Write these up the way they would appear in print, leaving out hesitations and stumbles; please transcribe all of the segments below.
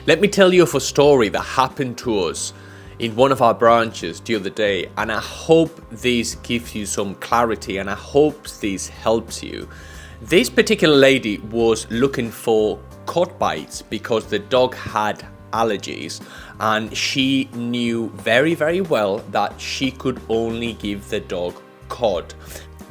Let me tell you of a story that happened to us in one of our branches the other day, and I hope this gives you some clarity and I hope this helps you. This particular lady was looking for cod bites because the dog had allergies, and she knew very, very well that she could only give the dog cod.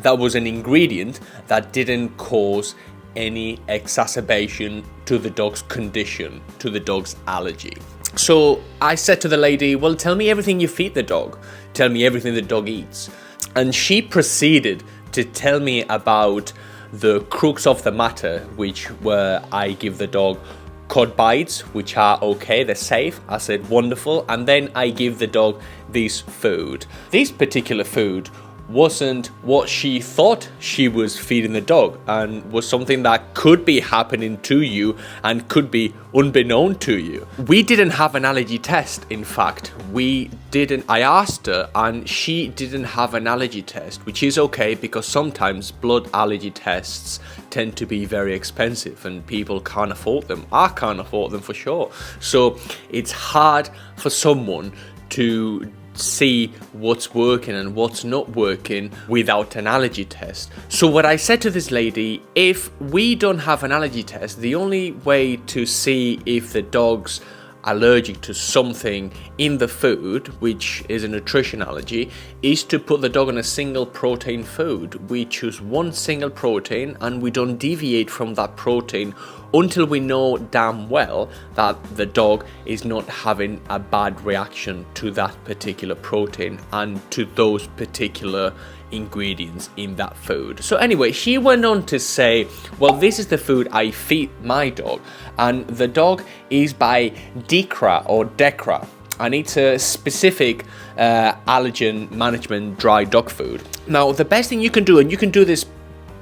That was an ingredient that didn't cause any exacerbation to the dog's condition, to the dog's allergy. So I said to the lady, well, tell me everything you feed the dog. Tell me everything the dog eats. And she proceeded to tell me about the crux of the matter, which were I give the dog cod bites, which are okay, they're safe. I said, wonderful. And then I give the dog this food. This particular food wasn't what she thought she was feeding the dog, and was something that could be happening to you and could be unbeknown to you. We didn't have an allergy test. In fact, I asked her and she didn't have an allergy test, which is okay because sometimes blood allergy tests tend to be very expensive and people can't afford them. I can't afford them for sure. So it's hard for someone to see what's working and what's not working without an allergy test. So what I said to this lady, if we don't have an allergy test, the only way to see if the dog's allergic to something in the food, which is a nutrition allergy, is to put the dog on a single protein food. We choose one single protein and we don't deviate from that protein until we know damn well that the dog is not having a bad reaction to that particular protein and to those particular ingredients in that food. So anyway, she went on to say, well, this is the food I feed my dog, and the dog is by DECRA, and it's a specific allergen management dry dog food. Now, the best thing you can do, and you can do this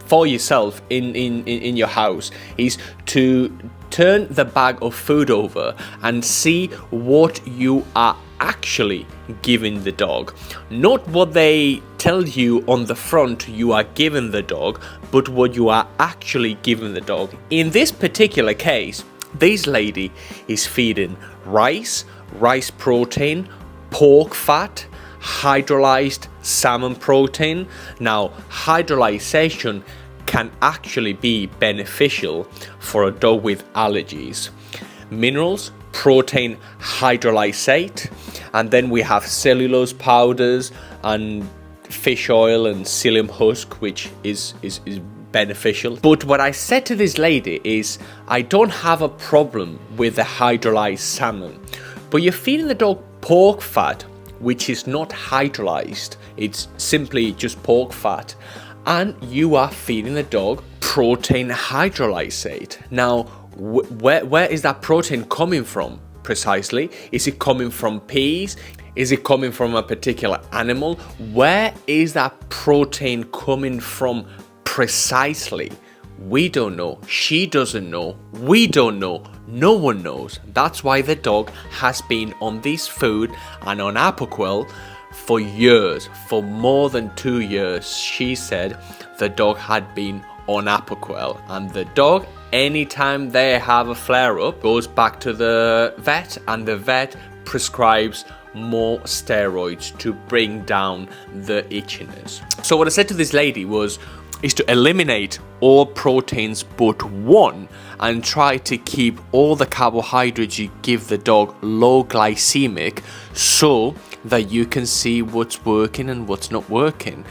for yourself in your house, is to turn the bag of food over and see what you are actually giving the dog. Not what they tell you on the front you are giving the dog, but what you are actually giving the dog. In this particular case, this lady is feeding rice protein, pork fat, hydrolyzed salmon protein. Now, hydrolyzation can actually be beneficial for a dog with allergies. Minerals, protein hydrolysate, and then we have cellulose powders and fish oil and psyllium husk, which is beneficial. But what I said to this lady is, I don't have a problem with the hydrolyzed salmon, but you're feeding the dog pork fat, which is not hydrolyzed, it's simply just pork fat, and you are feeding the dog protein hydrolysate. Now, where is that protein coming from precisely? Is it coming from peas? Is it coming from a particular animal? Where is that protein coming from precisely? We don't know. She doesn't know. We don't know. No one knows. That's why the dog has been on this food and on Apoquel for years. For more than 2 years, she said the dog had been on Apoquel, and the dog, anytime they have a flare-up, goes back to the vet, and the vet prescribes more steroids to bring down the itchiness. So what I said to this lady is to eliminate all proteins but one, and try to keep all the carbohydrates you give the dog low glycemic, so that you can see what's working and what's not working.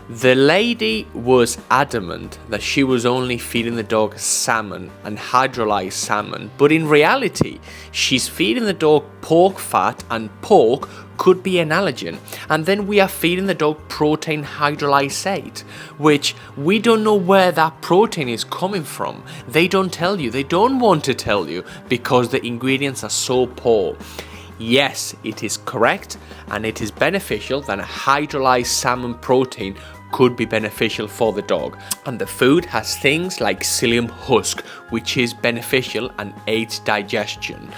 The lady was adamant that she was only feeding the dog salmon and hydrolyzed salmon, but in reality, she's feeding the dog pork fat, and pork could be an allergen. And then we are feeding the dog protein hydrolysate, which we don't know where that protein is coming from. They don't tell you. They don't want to tell you because the ingredients are so poor. Yes, it is correct and it is beneficial that a hydrolyzed salmon protein could be beneficial for the dog. And the food has things like psyllium husk, which is beneficial and aids digestion.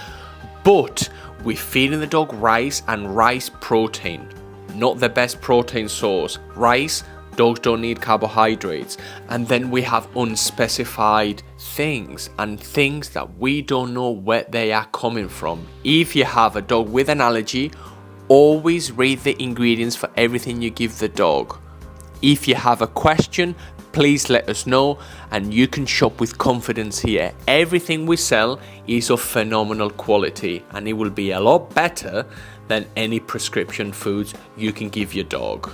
But we're feeding the dog rice and rice protein, not the best protein source. Rice, Dogs don't need carbohydrates. And then we have unspecified things and things that we don't know where they are coming from. If you have a dog with an allergy, always read the ingredients for everything you give the dog. If you have a question, please let us know, and you can shop with confidence here. Everything we sell is of phenomenal quality, and it will be a lot better than any prescription foods you can give your dog.